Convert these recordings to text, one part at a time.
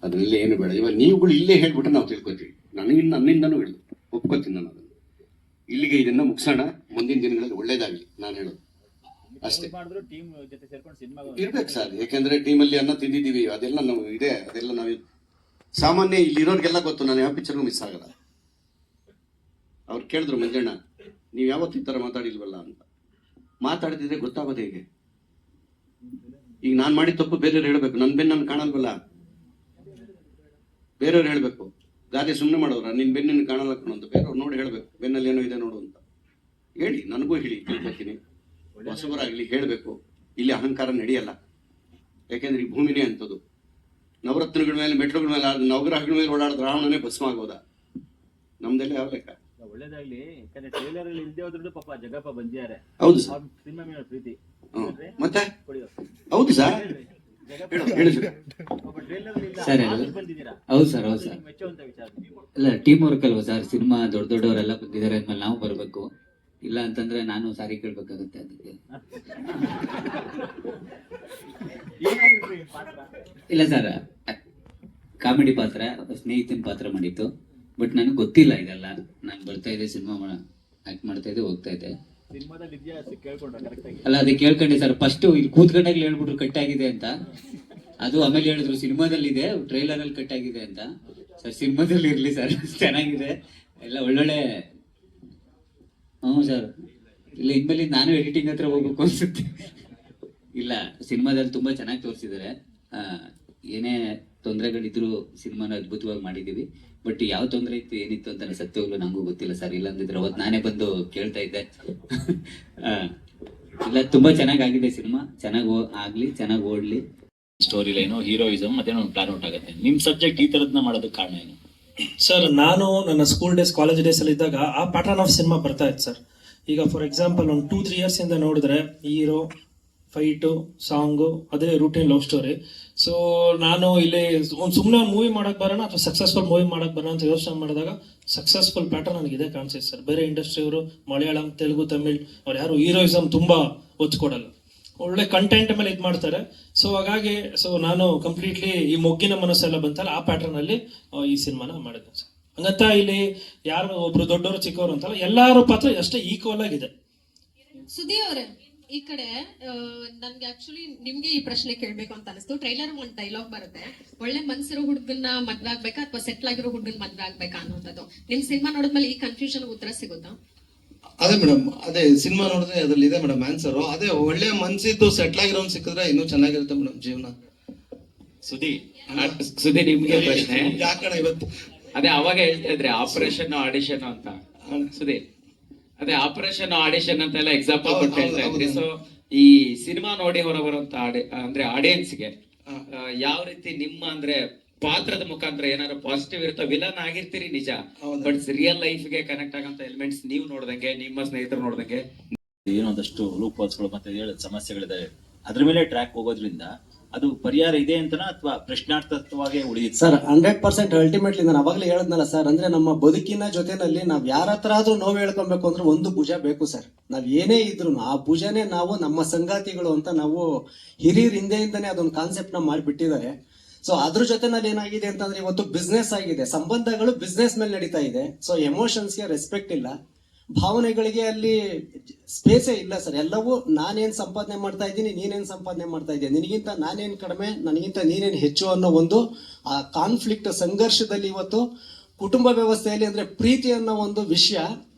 ಅದರಲ್ಲಿ ಏನು ಬೇಡ. ಇವಾಗ ನೀವುಗಳು ಇಲ್ಲೇ ಹೇಳ್ಬಿಟ್ರೆ ನಾವು ತಿಳ್ಕೊತೀವಿ. ನನ್ನಿಂದನೂ ಹೇಳುದು ಒಪ್ಕೋತೀನಿ ನಾನು ಅದನ್ನು. ಇಲ್ಲಿಗೆ ಇದನ್ನ ಮುಗಿಸೋಣ, ಮುಂದಿನ ದಿನಗಳಲ್ಲಿ ಒಳ್ಳೇದಾಗಲಿ ನಾನು ಹೇಳೋದು ಅಷ್ಟೇ. ಇರ್ಬೇಕು ಸರ್, ಯಾಕೆಂದ್ರೆ ಟೀಮಲ್ಲಿ ಅನ್ನ ತಿಂದಿದ್ದೀವಿ, ಅದೆಲ್ಲ ನಾವು ಇದೆ, ಅದೆಲ್ಲ ನಾವು ಸಾಮಾನ್ಯ ಇಲ್ಲಿರೋರಿಗೆಲ್ಲ ಗೊತ್ತು. ನಾನು ಯಾವ ಪಿಕ್ಚರ್ಗೂ ಮಿಸ್ ಆಗಲ್ಲ. ಅವ್ರು ಕೇಳಿದ್ರು, ಮಂಜಣ್ಣ ನೀವು ಯಾವತ್ತು ಈ ಥರ ಮಾತಾಡಿಲ್ವಲ್ಲ ಅಂತ. ಮಾತಾಡ್ತಿದ್ರೆ ಗೊತ್ತಾಗೋದು ಹೇಗೆ? ಈಗ ನಾನು ಮಾಡಿದ ತಪ್ಪು ಬೇರೆಯವ್ರು ಹೇಳ್ಬೇಕು, ನನ್ನ ಬೆನ್ನು ಕಾಣಲ್ವಲ್ಲ, ಬೇರೆಯವ್ರು ಹೇಳ್ಬೇಕು. ಗಾದೆ ಸುಮ್ಮನೆ ಮಾಡೋರ ನಿನ್ ಬೆನ್ನ ಕಾಣಲ್ಲ ಅಂತ ಬೇರೆಯವ್ರು ನೋಡಿ ಹೇಳ್ಬೇಕು, ಬೆನ್ನಲ್ಲಿ ಏನೋ ಇದೆ ನೋಡು ಅಂತ ಹೇಳಿ. ನನಗೂ ಹೇಳಿ, ತಿಳ್ಕೊತೀನಿ. ಹೊಸಬರಾಗ್ಲಿ ಹೇಳ್ಬೇಕು. ಇಲ್ಲಿ ಅಹಂಕಾರ ನಡೆಯಲ್ಲ, ಯಾಕೆಂದ್ರೆ ಈ ಭೂಮಿನೇ ಅಂತದ್ದು. ನವರತ್ನಗಳ ಮೇಲೆ, ಮೆಟ್ಲುಗಳ ಮೇಲೆ, ನವಗ್ರಹಗಳ ಮೇಲೆ ಓಡಾಡಿದ ರಾವಣನೇ ಭಸ್ಮ ಆಗೋದ. ನಮ್ದೆಲ್ಲ ಯಾವ ಲೆಕ್ಕ? ಒಳ್ಳೇದಾಗ್ಲಿ. ಯಾಕಂದ್ರೆ ಟ್ರೇಲರ್ ಅಲ್ಲಿ ಇಲ್ದೇ ಹೋದ್ರು ಪಾಪ ಜಗಪ್ಪ ಬಂದಿದ್ದಾರೆ. ಹೌದು ಸರ್, ಸಿನಿಮಾ ಮೇಲೆ ಪ್ರೀತಿ. ಮತ್ತೆ ಹೌದು ಸರ್, ಸರ್ ಹೌದು ಸರ್, ಹೌದು ಸರ್. ಅಲ್ಲ, ಟೀಮ್ ವರ್ಕ್ ಅಲ್ವಾ ಸರ್? ಸಿನಿಮಾ ದೊಡ್ಡವರೆಲ್ಲ ಬಂದಿದ್ದಾರೆ ಅಂದ್ಮೇಲೆ ನಾವು ಬರ್ಬೇಕು. ಇಲ್ಲ ಅಂತಂದ್ರೆ ನಾನು ಸಾರಿ ಕೇಳ್ಬೇಕಾಗುತ್ತೆ. ಅದಕ್ಕೆ ಇಲ್ಲ ಸರ್, ಕಾಮಿಡಿ ಪಾತ್ರ, ಸ್ನೇಹಿತನ ಪಾತ್ರ ಮಾಡಿತ್ತು. ಬಟ್ ನನಗೆ ಗೊತ್ತಿಲ್ಲ ಇದೆಲ್ಲ. ನಾನು ಬರ್ತಾ ಇದ್ದೆ, ಸಿನಿಮಾ ಆಕ್ಟ್ ಮಾಡ್ತಾ ಇದ್ದೆ, ಹೋಗ್ತಾ ಇದ್ದೆ. ಅಲ್ಲ, ಅದೇ ಕೇಳ್ಕೊಂಡೆ ಸರ್. ಫಸ್ಟ್ ಇಲ್ಲಿ ಕೂತ್ಕೊಂಡಾಗ್ಲಿ ಹೇಳ್ಬಿಟ್ರು ಕಟ್ ಆಗಿದೆ ಅಂತ. ಅದು ಆಮೇಲೆ ಹೇಳಿದ್ರು ಸಿನಿಮಾದಲ್ಲಿ ಇದೆ, ಟ್ರೈಲರ್ ಅಲ್ಲಿ ಕಟ್ ಆಗಿದೆ ಅಂತ. ಸರ್, ಸಿನಿಮಾದಲ್ಲಿ ಇರ್ಲಿ ಸರ್, ಚೆನ್ನಾಗಿದೆ ಎಲ್ಲ ಒಳ್ಳೊಳ್ಳೆ. ಹ್ಞೂ ಸರ್, ಇಲ್ಲ ಇನ್ಮೇಲೆ ನಾನು ಎಡಿಟಿಂಗ್ ಹತ್ರ ಹೋಗ್ಬೇಕು ಅನ್ಸುತ್ತೆ. ಇಲ್ಲ, ಸಿನಿಮಾದಲ್ಲಿ ತುಂಬಾ ಚೆನ್ನಾಗಿ ತೋರಿಸಿದ್ದಾರೆ. ಏನೇ ತೊಂದರೆಗಳಿದ್ರು ಸಿನಿಮಾನ ಅದ್ಭುತವಾಗಿ ಮಾಡಿದೀವಿ. ಬಟ್ ಯಾವ ತೊಂದರೆ ಇತ್ತು, ಏನಿತ್ತು ಅಂತ ಸತ್ಯವಾಗ್ಲೂ ನಂಗೂ ಗೊತ್ತಿಲ್ಲ ಸರ್. ಇಲ್ಲ ಅಂದಿದ್ರೆ ಅವತ್ತು ನಾನೇ ಬಂದು ಕೇಳ್ತಾ ಇದ್ದೆ. ಇಲ್ಲ, ತುಂಬಾ ಚೆನ್ನಾಗಾಗಿದೆ ಸಿನಿಮಾ. ಚೆನ್ನಾಗಿ ಆಗ್ಲಿ, ಚೆನ್ನಾಗಿ ಓಡ್ಲಿ. ಸ್ಟೋರಿ ಲೈನು, ಹೀರೋಯಿಸಮ್ ಮತ್ತೆ ಒಂದು ಪ್ಲಾನ್ ಔಟ್ ಆಗುತ್ತೆ. ನಿಮ್ ಸಬ್ಜೆಕ್ಟ್ ಈ ತರದ್ನ ಮಾಡೋದಕ್ಕೆ ಕಾರಣ ಏನು? ಸರ್, ನಾನು ನನ್ನ ಸ್ಕೂಲ್ ಡೇಸ್, ಕಾಲೇಜ್ ಡೇಸ್ ಅಲ್ಲಿ ಇದ್ದಾಗ ಆ ಪ್ಯಾಟರ್ನ್ ಆಫ್ ಸಿನಿಮಾ ಬರ್ತಾ ಇತ್ತು ಸರ್. ಈಗ ಫಾರ್ ಎಕ್ಸಾಂಪಲ್ ಒಂದು 2-3 years ಇಂದ ನೋಡಿದ್ರೆ ಹೀರೋ, ಫೈಟು, ಸಾಂಗು, ಅದೇ ರೂಟೀನ್ ಲವ್ ಸ್ಟೋರಿ. ಸೊ ನಾನು ಇಲ್ಲಿ ಸುಮ್ಮನೆ ಒಂದು ಮೂವಿ ಮಾಡಕ್ ಬರೋಣ ಅಥವಾ ಸಕ್ಸಸ್ಫುಲ್ ಮೂವಿ ಮಾಡಕ್ ಬರೋಣ ಅಂತ ಯೋಚನೆ ಮಾಡಿದಾಗ ಸಕ್ಸಸ್ಫುಲ್ ಪ್ಯಾಟರ್ನ್ ನನಗೆ ಇದೇ ಕಾಣಿಸುತ್ತೆ ಸರ್. ಬೇರೆ ಇಂಡಸ್ಟ್ರಿಯವರು ಮಲಯಾಳಂ, ತೆಲುಗು, ತಮಿಳ್ ಅವ್ರು ಯಾರು ಹೀರೋಯಿಸಮ್ ತುಂಬಾ ಒತ್ತು ಕೊಡಲ್ಲ, ಒಳ್ಳೆ ಕಂಟೆಂಟ್ ಮೇಲೆ ಇದು ಮಾಡ್ತಾರೆ. ಸೊ ಹಾಗಾಗಿ ನಾನು ಕಂಪ್ಲೀಟ್ಲಿ ಈ ಮೊಗ್ಗಿನ ಮನಸ್ಸೆಲ್ಲ ಬಂತಲ್ಲ, ಆ ಪ್ಯಾಟರ್ನ್ ಅಲ್ಲಿ ಈ ಸಿನಿಮಾನ ಮಾಡಿದ್ದೆ ಸರ್. ಹಂಗಂತ ಇಲ್ಲಿ ಯಾರು ಒಬ್ರು ದೊಡ್ಡವರು ಚಿಕ್ಕವರು ಅಂತಲ್ಲ, ಎಲ್ಲಾರು ಪಾತ್ರ ಅಷ್ಟೇ ಈಕ್ವಲ್ ಆಗಿದೆ. ಸುದಿ ಅವರೇ, ಈ ಕಡೆ ನನ್ಗೆ ಆಕ್ಚುಲಿ ನಿಮ್ಗೆ ಈ ಪ್ರಶ್ನೆ ಕೇಳ್ಬೇಕು ಅಂತ ಅನಿಸ್ತು. ಟ್ರೈಲರ್ ಒಂದು ಡೈಲಾಗ್ ಬರುತ್ತೆ, ಒಳ್ಳೆ ಮನ್ಸಿರೋ ಹುಡುಗನ್ನ ಮದ್ವೆ ಆಗ್ಬೇಕಾ ಅಥವಾ ಸೆಟ್ಲ್ ಆಗಿರೋ ಹುಡುಗನ್ ಮದ್ವೆ ಆಗ್ಬೇಕಾ ಅನ್ನೋದು. ನಿಮ್ ಸಿನಿಮಾ ನೋಡಿದ್ಮೇಲೆ ಈ ಕನ್ಫ್ಯೂಷನ್ ಉತ್ತರ ಸಿಗುತ್ತಾ? ಅದೇ ಮೇಡಮ್, ಅದೇ ಸಿನಿಮಾ ನೋಡಿದ್ರೆ ಅದ್ರಲ್ಲಿ ಇದೆ ಮೇಡಮ್ ಆನ್ಸರ್. ಅದೇ ಒಳ್ಳೆ ಮನ್ಸಿದ್ದು ಸೆಟ್ಲ್ ಆಗಿರೋನ್ ಸಿಕ್ಕಿದ್ರೆ ಇನ್ನೂ ಚೆನ್ನಾಗಿರುತ್ತೆ ಮೇಡಮ್ ಜೀವನ. ಸುದಿ ನಿಮ್ಗೆ ಪ್ರಶ್ನೆ ಯಾಕಣ ಇವತ್ತು ಅದೇ ಅವಾಗ ಹೇಳ್ತಾ ಇದ್ರೆ ಆಪರೇಷನ್ ಆಡಿಷನ್ ಅಂತ. ಸುದಿ, ಅದೇ ಆಪರೇಷನ್ ಆಡಿಷನ್ ಅಂತ ಎಲ್ಲ ಎಕ್ಸಾಂಪಲ್ ಕೊಟ್ಟು ಹೇಳ್ತಾ ಇದ್ರಿ. ಸೊ ಈ ಸಿನಿಮಾ ನೋಡಿ ಹೊರಬರುವಂತ ಅಂದ್ರೆ ಆಡಿಯನ್ಸ್ಗೆ ಯಾವ ರೀತಿ ನಿಮ್ಮ ಅಂದ್ರೆ ಪಾತ್ರದ ಮುಖಾಂತರ ಏನಾದ್ರು ಪಾಸಿಟಿವ್ ಇರುತ್ತೋ? ವಿಲನ್ ಆಗಿರ್ತೀರಿ ನಿಜ, ಬಟ್ ರಿಯಲ್ ಲೈಫ್ ಗೆ ಕನೆಕ್ಟ್ ಆಗಂತ ಎಲಿಮೆಂಟ್ಸ್ ನೀವು ನೋಡ್ದಂಗೆ, ನಿಮ್ಮ ಸ್ನೇಹಿತರು ನೋಡ್ದಂಗೆ ಏನೋ ಒಂದಷ್ಟು ಲೂಪ್ ಹೋಲ್ಸ್ಗಳು ಮತ್ತೆ ಹೇಳದ ಸಮಸ್ಯೆಗಳಿದೆ. ಅದ್ರ ಮೇಲೆ ಟ್ರ್ಯಾಕ್ ಹೋಗೋದ್ರಿಂದ ಅದು ಪರಿಹಾರ ಇದೆ ಅಂತನಾ ಅಥವಾ ಪ್ರಶ್ನಾರ್ಥಕವಾಗಿ ಉಳಿಯುತ್ತೆ? ಸರ್, 100% ಅಲ್ಟಿಮೇಟ್ಲಿ ನಾನು ಅವಾಗಲೇ ಹೇಳದ್ನಲ್ಲ ಸರ್, ಅಂದ್ರೆ ನಮ್ಮ ಬದುಕಿನ ಜೊತೆನಲ್ಲಿ ನಾವ್ ಯಾರ ಹತ್ರ ಆದ್ರೂ ನೋವು ಹೇಳ್ಕೊಬೇಕು ಅಂದ್ರೆ ಒಂದು ಭುಜ ಬೇಕು ಸರ್. ನಾವ್ ಏನೇ ಇದ್ರು ಆ ಭುಜನೇ ನಾವು ನಮ್ಮ ಸಂಗಾತಿಗಳು ಅಂತ ನಾವು ಹಿರಿಯರ ಹಿಂದೆಯಿಂದನೇ ಅದೊಂದು ಕಾನ್ಸೆಪ್ಟ್ ನ ಮಾಡಿಬಿಟ್ಟಿದ್ದಾರೆ. ಸೊ ಅದ್ರ ಜೊತೆನಲ್ಲಿ ಏನಾಗಿದೆ ಅಂತಂದ್ರೆ ಇವತ್ತು ಬಿಸ್ನೆಸ್ ಆಗಿದೆ, ಸಂಬಂಧಗಳು ಬಿಸ್ನೆಸ್ ಮೇಲೆ ನಡೀತಾ ಇದೆ. ಸೊ ಎಮೋಷನ್ಸ್ಗೆ ರೆಸ್ಪೆಕ್ಟ್ ಇಲ್ಲ, ಭಾವನೆಗಳಿಗೆ ಅಲ್ಲಿ ಸ್ಪೇಸೇ ಇಲ್ಲ ಸರ್. ಎಲ್ಲವೂ ನಾನೇನ್ ಸಂಪಾದನೆ ಮಾಡ್ತಾ ಇದ್ದೀನಿ, ನೀನೇನ್ ಸಂಪಾದನೆ ಮಾಡ್ತಾ ಇದ್ದೀನಿ, ನಿನಗಿಂತ ನಾನೇನ್ ಕಡಿಮೆ, ನನಗಿಂತ ನೀನೇನ್ ಹೆಚ್ಚು ಅನ್ನೋ ಒಂದು ಆ ಕಾನ್ಫ್ಲಿಕ್ಟ್, ಸಂಘರ್ಷದಲ್ಲಿ ಇವತ್ತು ಕುಟುಂಬ ವ್ಯವಸ್ಥೆಯಲ್ಲಿ ಅಂದ್ರೆ ಪ್ರೀತಿ ಅನ್ನೋ ಒಂದು ವಿಷಯ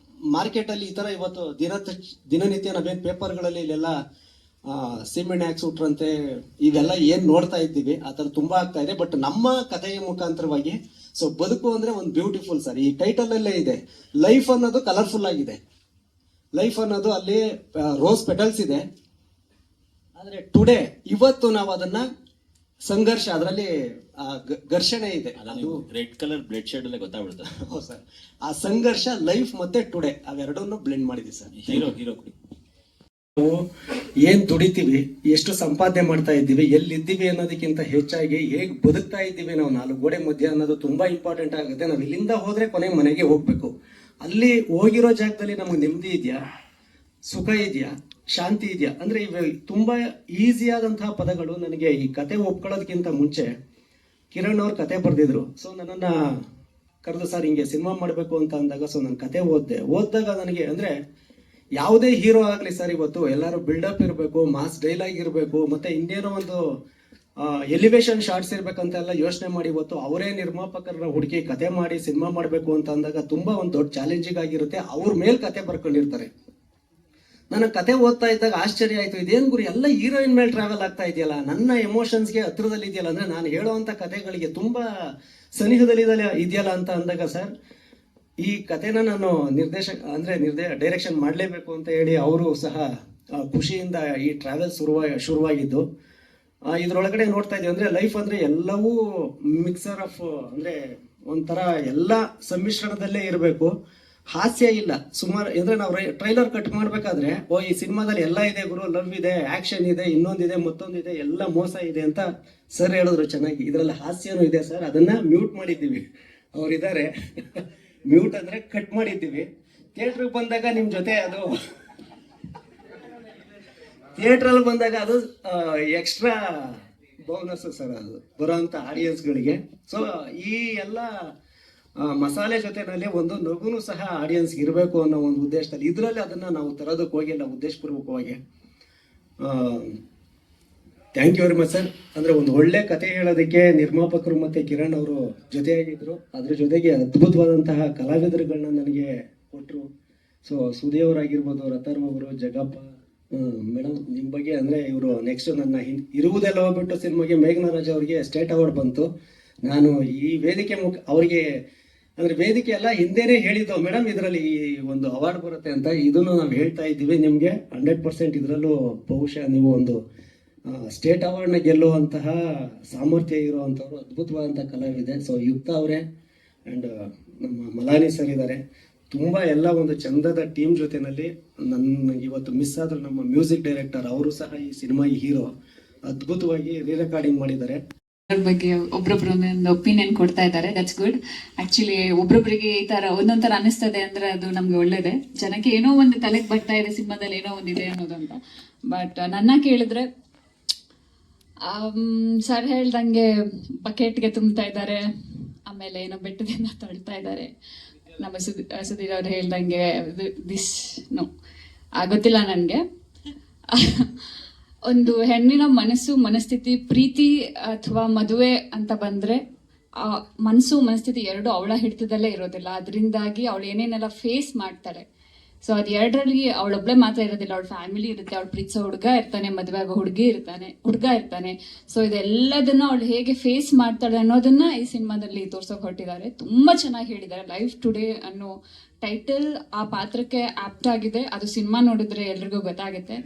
ಮಾರ್ಕೆಟ್ ಅಲ್ಲಿ ಈ ತರ ಇವತ್ತು ದಿನನಿತ್ಯ ನಾವೇನ್ ಪೇಪರ್ಗಳಲ್ಲಿ ಇಲ್ಲೆಲ್ಲ ಸೀಮೆಣ್ಣೆ ಹಾಕ್ಸುಟ್ರಂತೆ ಇವೆಲ್ಲ ಏನ್ ನೋಡ್ತಾ ಇದ್ದೀವಿ, ಆ ತರ ತುಂಬಾ ಆಗ್ತಾ ಇದೆ. ಬಟ್ ನಮ್ಮ ಕಥೆಯ ಮುಖಾಂತರವಾಗಿ ಸೊ ಬದುಕು ಅಂದ್ರೆ ಒಂದು ಬ್ಯೂಟಿಫುಲ್ ಸರ್. ಈ ಟೈಟಲ್ ಅಲ್ಲೇ ಇದೆ, ಲೈಫ್ ಅನ್ನೋದು ಕಲರ್ಫುಲ್ ಆಗಿದೆ. ಲೈಫ್ ಅನ್ನೋದು ಅಲ್ಲಿ ರೋಸ್ ಪೆಟಲ್ಸ್ ಇದೆ, ಆದ್ರೆ ಟುಡೇ ಇವತ್ತು ನಾವು ಅದನ್ನ ಸಂಘರ್ಷ, ಅದರಲ್ಲಿ ಘರ್ಷಣೆ ಇದೆ. ಅದು ರೆಡ್ ಕಲರ್ ಬ್ಲಡ್ ಶೇಡ್ ಅಲ್ಲೇ ಗೊತ್ತಾಗ್ಬಿಡುತ್ತೆ. ಹೌದು ಸರ್, ಆ ಸಂಘರ್ಷ ಲೈಫ್ ಮತ್ತೆ ಟುಡೇ ಅವೆರಡನ್ನು ಬ್ಲೆಂಡ್ ಮಾಡಿದ್ವಿ ಸರ್. ಹೀರೋ ಏನ್ ದುಡಿತೀವಿ, ಎಷ್ಟು ಸಂಪಾದನೆ ಮಾಡ್ತಾ ಇದ್ದೀವಿ, ಎಲ್ಲಿದ್ದೀವಿ ಅನ್ನೋದಕ್ಕಿಂತ ಹೆಚ್ಚಾಗಿ ಹೇಗ್ ಬದುಕ್ತಾ ಇದ್ದೀವಿ ನಾವು 4 ಗೋಡೆ ಮಧ್ಯ ಅನ್ನೋದು ತುಂಬಾ ಇಂಪಾರ್ಟೆಂಟ್ ಆಗುತ್ತೆ. ನಾವು ಇಲ್ಲಿಂದ ಹೋದ್ರೆ ಕೊನೆಗೆ ಮನೆಗೆ ಹೋಗ್ಬೇಕು. ಅಲ್ಲಿ ಹೋಗಿರೋ ಜಾಗದಲ್ಲಿ ನಮ್ಗೆ ನೆಮ್ಮದಿ ಇದೆಯಾ, ಸುಖ ಇದೆಯಾ, ಶಾಂತಿ ಇದೆಯಾ ಅಂದ್ರೆ ಇವು ತುಂಬಾ ಈಸಿ ಆದಂತಹ ಪದಗಳು. ನನಗೆ ಈ ಕತೆ ಒಪ್ಕೊಳ್ಳೋದಕ್ಕಿಂತ ಮುಂಚೆ ಕಿರಣ್ ಅವ್ರು ಕತೆ ಬರೆದಿದ್ರು. ಸೊ ನನ್ನನ್ನು ಕರೆದು ಸರ್ ಹಿಂಗೆ ಸಿನಿಮಾ ಮಾಡಬೇಕು ಅಂತ ಅಂದಾಗ ಸೊ ನಾನು ಕತೆ ಓದಿದಾಗ ನನಗೆ ಅಂದರೆ ಯಾವುದೇ ಹೀರೋ ಆಗಲಿ ಸರ್, ಇವತ್ತು ಎಲ್ಲರೂ ಬಿಲ್ಡಪ್ ಇರಬೇಕು, ಮಾಸ್ ಡೈಲಾಗ್ ಇರಬೇಕು, ಮತ್ತು ಇನ್ನೇನೋ ಒಂದು ಎಲಿವೇಶನ್ ಶಾರ್ಟ್ಸ್ ಇರ್ಬೇಕಂತೆಲ್ಲ ಯೋಚನೆ ಮಾಡಿ ಇವತ್ತು ಅವರೇ ನಿರ್ಮಾಪಕರನ್ನ ಹುಡುಕಿ ಕತೆ ಮಾಡಿ ಸಿನಿಮಾ ಮಾಡಬೇಕು ಅಂತ ಅಂದಾಗ ತುಂಬ ಒಂದು ದೊಡ್ಡ ಚಾಲೆಂಜಿಂಗ್ ಆಗಿರುತ್ತೆ. ಅವ್ರ ಮೇಲೆ ಕತೆ ಬರ್ಕೊಂಡಿರ್ತಾರೆ. ನನಗೆ ಕತೆ ಓದ್ತಾ ಇದ್ದಾಗ ಆಶ್ಚರ್ಯ ಆಯಿತು, ಇದೇನು ಗುರು ಎಲ್ಲ ಹೀರೋಯಿನ್ ಮೇಲೆ ಟ್ರಾವೆಲ್ ಆಗ್ತಾ ಇದೆಯಲ್ಲ, ನನ್ನ ಎಮೋಷನ್ಸ್ಗೆ ಹತ್ರದಲ್ಲಿ ಇದೆಯಲ್ಲ, ಅಂದರೆ ನಾನು ಹೇಳೋವಂಥ ಕತೆಗಳಿಗೆ ತುಂಬ ಸನಿಹದಲ್ಲಿ ಇದೆಯಲ್ಲ ಅಂತ ಅಂದಾಗ ಸರ್ ಈ ಕತೆನ ನಾನು ಡೈರೆಕ್ಷನ್ ಮಾಡಲೇಬೇಕು ಅಂತ ಹೇಳಿ ಅವರು ಸಹ ಖುಷಿಯಿಂದ ಈ ಟ್ರಾವೆಲ್ ಶುರುವಾಗಿದ್ದು. ಇದರೊಳಗಡೆ ನೋಡ್ತಾ ಇದ್ದೀವಿ ಅಂದರೆ ಲೈಫ್ ಅಂದರೆ ಎಲ್ಲವೂ ಮಿಕ್ಸರ್ ಆಫ್ ಅಂದರೆ ಒಂಥರ ಎಲ್ಲ ಸಮ್ಮಿಶ್ರಣದಲ್ಲೇ ಇರಬೇಕು. ಹಾಸ್ಯ ಇಲ್ಲ ಸುಮಾರು ಅಂದರೆ ನಾವು ಟ್ರೈಲರ್ ಕಟ್ ಮಾಡಬೇಕಾದ್ರೆ ಈ ಸಿನಿಮಾದಲ್ಲಿ ಎಲ್ಲ ಇದೆ ಗುರು, ಲವ್ ಇದೆ, ಆ್ಯಕ್ಷನ್ ಇದೆ, ಇನ್ನೊಂದಿದೆ, ಮತ್ತೊಂದಿದೆ, ಎಲ್ಲ ಮೋಸ ಇದೆ ಅಂತ ಸರ್ ಹೇಳಿದ್ರು ಚೆನ್ನಾಗಿ. ಇದರಲ್ಲಿ ಹಾಸ್ಯನೂ ಇದೆ ಸರ್, ಅದನ್ನು ಮ್ಯೂಟ್ ಮಾಡಿದ್ದೀವಿ. ಅವರಿದ್ದಾರೆ ಮ್ಯೂಟ್ ಅಂದರೆ ಕಟ್ ಮಾಡಿದ್ದೀವಿ. ಥಿಯೇಟ್ರಿಗೆ ಬಂದಾಗ ನಿಮ್ಮ ಜೊತೆ ಅದು ಥಿಯೇಟ್ರಲ್ಲಿ ಬಂದಾಗ ಅದು ಎಕ್ಸ್ಟ್ರಾ ಬೋನಸ್ ಸರ್, ಅದು ಬರೋಂಥ ಆಡಿಯನ್ಸ್ಗಳಿಗೆ. ಸೊ ಈ ಎಲ್ಲ ಮಸಾಲೆ ಜೊತೆನಲ್ಲಿ ಒಂದು ನಗುನು ಸಹ ಆಡಿಯನ್ಸ್ ಇರಬೇಕು ಅನ್ನೋ ಒಂದು ಉದ್ದೇಶದಲ್ಲಿ ಇದರಲ್ಲಿ ಅದನ್ನು ನಾವು ತರೋದಕ್ಕೆ ಹೋಗಿಲ್ಲ ಉದ್ದೇಶಪೂರ್ವಕವಾಗಿ. Thank you very much sir. ಅಂದರೆ ಒಂದು ಒಳ್ಳೆ ಕತೆ ಹೇಳೋದಕ್ಕೆ ನಿರ್ಮಾಪಕರು ಮತ್ತು ಕಿರಣ್ ಅವರು ಜೊತೆಯಾಗಿದ್ದರು. ಅದ್ರ ಜೊತೆಗೆ ಅದ್ಭುತವಾದಂತಹ ಕಲಾವಿದರುಗಳನ್ನ ನನಗೆ ಕೊಟ್ಟರು. ಸೊ ಸುದೇವರಾಗಿರ್ಬೋದು, ರತನ್ ಅವರು, ಜಗಪ್ಪ ಮೇಡಮ್, ನಿಮ್ಮ ಬಗ್ಗೆ ಅಂದರೆ ಇವರು ನೆಕ್ಸ್ಟ್ ನನ್ನ ಇರುವುದೆಲ್ಲ ಹೋಗ್ಬಿಟ್ಟು ಸಿನಿಮಾಗೆ ಮೇಘನರಾಜ್ ಅವರಿಗೆ ಸ್ಟೇಟ್ ಅವಾರ್ಡ್ ಬಂತು. ನಾನು ಈ ವೇದಿಕೆ ಅವರಿಗೆ ಅಂದರೆ ವೇದಿಕೆ ಎಲ್ಲ ಹಿಂದೆನೇ ಹೇಳಿದ್ದು ಮೇಡಮ್ ಇದರಲ್ಲಿ ಈ ಒಂದು ಅವಾರ್ಡ್ ಬರುತ್ತೆ ಅಂತ. ಇದನ್ನು ನಾವು ಹೇಳ್ತಾ ಇದ್ದೀವಿ ನಿಮಗೆ 100% ಇದರಲ್ಲೂ ಬಹುಶಃ ನೀವು ಒಂದು ಸ್ಟೇಟ್ ಅವಾರ್ಡ್ನ ಗೆಲ್ಲುವಂತಹ ಸಾಮರ್ಥ್ಯ ಇರುವಂಥವ್ರು, ಅದ್ಭುತವಾದಂಥ ಕಲಾವಿದೆ. ಸೊ ಯುಕ್ತ ಅವರೇ ಆ್ಯಂಡ್ ನಮ್ಮ ಮಲಾನಿ ಸರ್ ಇದ್ದಾರೆ. ತುಂಬ ಎಲ್ಲ ಒಂದು ಚಂದದ ಟೀಮ್ ಜೊತೆಯಲ್ಲಿ ನನಗೆ ಇವತ್ತು ಮಿಸ್ ಆದರೂ ನಮ್ಮ ಮ್ಯೂಸಿಕ್ ಡೈರೆಕ್ಟರ್ ಅವರು ಸಹ ಈ ಸಿನಿಮಾ ಹೀರೋ ಅದ್ಭುತವಾಗಿ ರೀರೆಕಾರ್ಡಿಂಗ್ ಮಾಡಿದ್ದಾರೆ. ಬಗ್ಗೆ ಒಬ್ರೊಬ್ರು ಒಂದು ಒಪಿನಿಯನ್ ಕೊಡ್ತಾ ಇದ್ದಾರೆ. That's good. ಆಕ್ಚುಲಿ ಒಬ್ರೊಬ್ರಿಗೆ ಈ ತರ ಒಂದೊಂದ್ ತರ ಅನಿಸ್ತದೆ ಅಂದ್ರೆ ಅದು ನಮ್ಗೆ ಒಳ್ಳೇದೆ. ಜನಕ್ಕೆ ಏನೋ ಒಂದು ತಲೆಗೆ ಬರ್ತಾ ಇದೆ ಸಿನಿಮಾದಲ್ಲಿ ಏನೋ ಒಂದಿದೆ ಅನ್ನೋದಂತ. ಬಟ್ ನನ್ನ ಕೇಳಿದ್ರೆ ಸರ್ ಹೇಳ್ದಂಗೆ ಬಕೆಟ್ಗೆ ತುಂಬ್ತಾ ಇದ್ದಾರೆ, ಆಮೇಲೆ ಏನೋ ಬೆಟ್ಟದಿಂದ ತಳ್ತಾ ಇದ್ದಾರೆ. ನಮ್ಮ ಸುಧೀರ್ ಅವ್ರು ಹೇಳ್ದಂಗೆ ದಿಸ್ ನೋ ಗೊತ್ತಿಲ್ಲ ನನಗೆ. ಒಂದು ಹೆಣ್ಣಿನ ಮನಸ್ಥಿತಿ, ಪ್ರೀತಿ ಅಥವಾ ಮದುವೆ ಅಂತ ಬಂದ್ರೆ ಆ ಮನಸ್ಥಿತಿ ಎರಡು ಅವಳ ಹಿಡಿತದಲ್ಲೇ ಇರೋದಿಲ್ಲ. ಅದರಿಂದಾಗಿ ಅವಳು ಏನೇನೆಲ್ಲ ಫೇಸ್ ಮಾಡ್ತಾಳೆ. ಸೊ ಅದು ಎರಡರಲ್ಲಿ ಅವಳೊಬ್ಳೆ ಮಾತ್ರ ಇರೋದಿಲ್ಲ, ಅವಳ ಫ್ಯಾಮಿಲಿ ಇರುತ್ತೆ, ಅವಳು ಪ್ರೀತಿಸೋ ಹುಡುಗ ಇರ್ತಾನೆ, ಮದುವೆ ಆಗೋ ಹುಡುಗ ಇರ್ತಾನೆ. ಸೊ ಇದೆಲ್ಲದನ್ನ ಅವಳು ಹೇಗೆ ಫೇಸ್ ಮಾಡ್ತಾಳೆ ಅನ್ನೋದನ್ನ ಈ ಸಿನಿಮಾದಲ್ಲಿ ತೋರ್ಸೋಕೆ ಹೊರಟಿದ್ದಾರೆ. ತುಂಬಾ ಚೆನ್ನಾಗಿ ಹೇಳಿದ್ದಾರೆ. ಲೈಫ್ ಟುಡೇ ಅನ್ನೋ ಟೈಟಲ್ ಆ ಪಾತ್ರಕ್ಕೆ ಆಪ್ಟ್ ಆಗಿದೆ. ಅದು ಸಿನಿಮಾ ನೋಡಿದ್ರೆ ಎಲ್ರಿಗೂ ಗೊತ್ತಾಗುತ್ತೆ.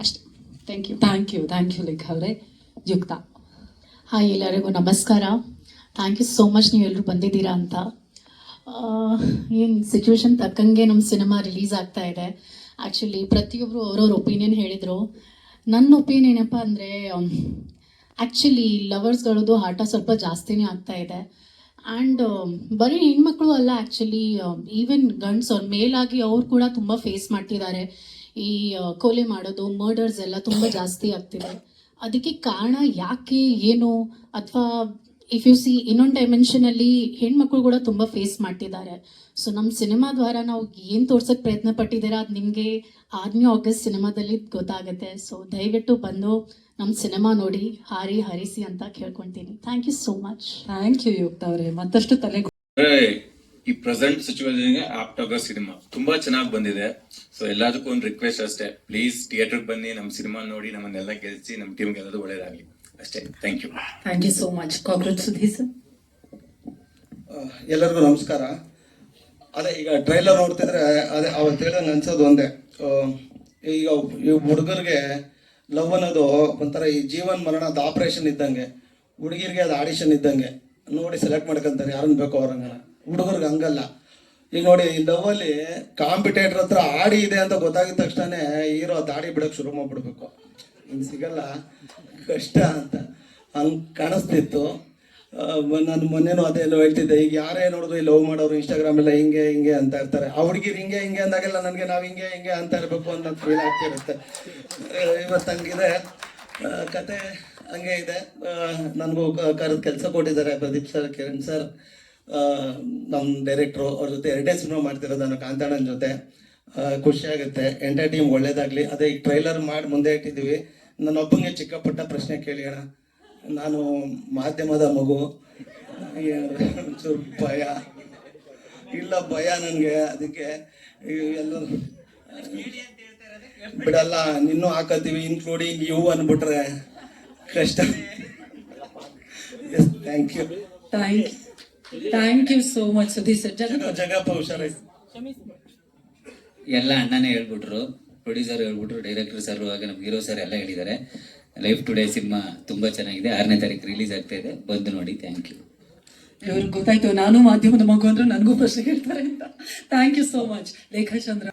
ಅಷ್ಟೇ. ಥ್ಯಾಂಕ್ ಯು ಲೇಖ ಅವರೇ. ಯುಕ್ತ. ಹಾಯ್, ಎಲ್ಲರಿಗೂ ನಮಸ್ಕಾರ. ಥ್ಯಾಂಕ್ ಯು ಸೋ ಮಚ್ ನೀವು ಎಲ್ಲರೂ ಬಂದಿದ್ದೀರಾ ಅಂತ. ಏನು ಸಿಚುವೇಶನ್ ತಕ್ಕಂಗೆ ನಮ್ಮ ಸಿನಿಮಾ ರಿಲೀಸ್ ಆಗ್ತಾ ಇದೆ. ಆ್ಯಕ್ಚುಲಿ ಪ್ರತಿಯೊಬ್ಬರು ಅವ್ರವ್ರ ಒಪಿನಿಯನ್ ಹೇಳಿದರು. ನನ್ನ ಒಪಿನಿಯನ್ ಏನಪ್ಪ ಅಂದರೆ, ಆ್ಯಕ್ಚುಲಿ ಲವರ್ಸ್ಗಳದ್ದು ಆಟ ಸ್ವಲ್ಪ ಜಾಸ್ತಿನೇ ಆಗ್ತಾ ಇದೆ. ಆ್ಯಂಡ್ ಬರೀ ಹೆಣ್ಮಕ್ಳು ಅಲ್ಲ, ಆ್ಯಕ್ಚುಲಿ ಈವನ್ ಗಂಡ್ಸ್ ಅವ್ರ ಮೇಲಾಗಿ ಅವ್ರು ಕೂಡ ತುಂಬ ಫೇಸ್ ಮಾಡ್ತಿದ್ದಾರೆ. ಈ ಕೊಲೆ ಮಾಡೋದು, ಮರ್ಡರ್ಸ್ ಎಲ್ಲ ತುಂಬ ಜಾಸ್ತಿ ಆಗ್ತಿದೆ. ಅದಕ್ಕೆ ಕಾರಣ ಯಾಕೆ ಏನು, ಅಥವಾ ಇಫ್ ಯು ಸಿ ಇನ್ನೊಂದು ಡೈಮೆನ್ಷನಲ್ಲಿ ಹೆಣ್ಮಕ್ಳು ಕೂಡ ತುಂಬ ಫೇಸ್ ಮಾಡ್ತಿದ್ದಾರೆ. ಸೊ ನಮ್ಮ ಸಿನಿಮಾ ದ್ವಾರ ನಾವು ಏನು ತೋರ್ಸೋಕ್ಕೆ ಪ್ರಯತ್ನ ಪಟ್ಟಿದ್ದೀರಾ ಅದು ನಿಮಗೆ 8ನೇ ಆಗಸ್ಟ್ ಸಿನಿಮಾದಲ್ಲಿ ಗೊತ್ತಾಗುತ್ತೆ. ಸೊ ದಯವಿಟ್ಟು ಬಂದು ನಮ್ಮ ಸಿನಿಮಾ ನೋಡಿ ಹರಿಸಿ ಅಂತ ಕೇಳ್ಕೊತೀನಿ. Thank you so much. Thank you Yukta ಅವರೇ. ಮತ್ತಷ್ಟು ತಲೆ ಈ ಪ್ರೆಸೆಂಟ್ ಸಿಚುವೇಶನ್ಗೆ ಆಪ್ಟ್ ಆಗೋ ಸಿನಿಮಾ ತುಂಬಾ ಚೆನ್ನಾಗಿ ಬಂದಿದೆ. ಸೊ ಎಲ್ಲದಕ್ಕೂ ಒಂದು ರಿಕ್ವೆಸ್ಟ್ ಅಷ್ಟೇ, ಪ್ಲೀಸ್ ಥಿಯೇಟರ್ಗೆ ಬನ್ನಿ, ನಮ್ಮ ಸಿನಿಮಾ ನೋಡಿ, ನಮ್ಮನ್ನೆಲ್ಲ ಗೆಲ್ಸಿ, ನಮ್ಮ ಟೀಮ್ಗೆ ಎಲ್ಲದೂ ಒಳ್ಳೇದಾಗಲಿ ಅಷ್ಟೇ. Thank you so much. Cockroach Sudhir sir. ಎಲ್ಲರಿಗೂ ನಮಸ್ಕಾರ. ಅದೇ ಈಗ ಟ್ರೈಲರ್ ನೋಡ್ತಿದ್ರೆ ಅದೇ ಅವತ್ತು ಹೇಳ್ದಂಗೆ ಅನ್ಸೋದು ಒಂದೇ, ಈಗ ಈ ಹುಡುಗರಿಗೆ ಲವ್ ಅನ್ನೋದು ಒಂಥರ ಈ ಜೀವನ್ ಮರಣದ ಆಪರೇಷನ್ ಇದ್ದಂಗೆ, ಹುಡುಗಿರಿಗೆ ಅದು ಆಡಿಷನ್ ಇದ್ದಂಗೆ. ನೋಡಿ ಸೆಲೆಕ್ಟ್ ಮಾಡ್ಕೊಂತಾರೆ ಯಾರನ್ನ ಬೇಕೋ ಅವ್ರಂಗ. ಹುಡುಗರಿಗೆ ಹಂಗಲ್ಲ. ಈಗ ನೋಡಿ ಈ ಲವ್ವಲ್ಲಿ ಕಾಂಪಿಟೇಟರ್ ಹತ್ರ ಆಡಿ ಇದೆ ಅಂತ ಗೊತ್ತಾಗಿದ ತಕ್ಷಣ ಹೀರೋ ದಾಡಿ ಬಿಡೋಕೆ ಶುರು ಮಾಡ್ಬಿಡ್ಬೇಕು. ಹಿಂಗೆ ಸಿಗಲ್ಲ, ಕಷ್ಟ ಅಂತ ಹಂಗೆ ಕಾಣಿಸ್ತಿತ್ತು. ನಾನು ಮೊನ್ನೆನೂ ಅದೇನೋ ಹೇಳ್ತಿದ್ದೆ, ಈಗ ಯಾರೇ ನೋಡಿದ್ರು ಈ ಲವ್ ಮಾಡೋರು ಇನ್ಸ್ಟಾಗ್ರಾಮ್ ಎಲ್ಲ ಹಿಂಗೆ ಅಂತ ಇರ್ತಾರೆ. ಆ ಹುಡುಗಿರು ಹಿಂಗೆ ಅಂದಾಗೆಲ್ಲ ನನಗೆ ನಾವು ಹಿಂಗೆ ಅಂತ ಇರಬೇಕು ಅಂತ ಫೀಲ್ ಆಗ್ತಿರುತ್ತೆ. ಇವತ್ತು ಹಂಗಿದೆ. ಕತೆ ಹಂಗೆ ಇದೆ. ನನಗೂ ಕರೆದು ಕೆಲಸ ಕೊಟ್ಟಿದ್ದಾರೆ ಪ್ರದೀಪ್ ಸರ್, ಕಿರಣ್ ಸರ್, ನಮ್ಮ ಡೈರೆಕ್ಟ್ರು. ಅವ್ರ ಜೊತೆ 2ನೇ ಸಿನಿಮಾ ಮಾಡ್ತಿರೋದು ನಾನು ಕಾಂತಾಣನ ಜೊತೆ. ಖುಷಿ ಆಗುತ್ತೆ. ಎಂಟರ್ ಟೀಮ್ ಒಳ್ಳೇದಾಗಲಿ. ಅದೇ ಈಗ ಟ್ರೈಲರ್ ಮಾಡಿ ಮುಂದೆ ಇಟ್ಟಿದ್ದೀವಿ. ನನ್ನೊಬ್ಬಂಗೆ ಚಿಕ್ಕ ಪುಟ್ಟ ಪ್ರಶ್ನೆ ಕೇಳಿ ಅಣ್ಣ. ನಾನು ಮಾಧ್ಯಮದ ಮಗು, ಒಂಚೂರು ಭಯ ಇಲ್ಲ, ಭಯ ನನಗೆ. ಅದಕ್ಕೆ ಎಲ್ಲ ಬಿಡಲ್ಲ, ನಿನ್ನೂ ಹಾಕತ್ತೀವಿ, ಇನ್ಕ್ಲೂಡಿಂಗ್ ಯು ಅಂದ್ಬಿಟ್ರೆ ಕಷ್ಟ. Yes, thank you. Thank you so much Sudeep sir. Jagappa ಹುಷಾರಾಯ್ತು. ಎಲ್ಲ ಅಣ್ಣನೇ ಹೇಳ್ಬಿಟ್ರು, ಪ್ರೊಡ್ಯೂಸರ್ ಹೇಳ್ಬಿಟ್ರು, ಡೈರೆಕ್ಟರ್ ಸರ್, ಹಾಗೆ ನಮ್ಮ ಹೀರೋ ಸರ್ ಎಲ್ಲ ಹೇಳಿದ್ದಾರೆ. ಲೈಫ್ ಟುಡೇ ಸಿನಿಮಾ ತುಂಬಾ ಚೆನ್ನಾಗಿದೆ. 6ನೇ ತಾರೀಕು ರಿಲೀಸ್ ಆಗ್ತಾ ಇದೆ, ಬಂದು ನೋಡಿ. Thank you. ಇವ್ರಿಗೆ ಗೊತ್ತಾಯ್ತು ನಾನು ಮಾಧ್ಯಮದ ಮಗು ಅಂದ್ರೆ ನನಗೂ ಪ್ರಶ್ನೆ ಕೇಳ್ತಾರೆ ಅಂತ. Thank you so much Lekha Chandra.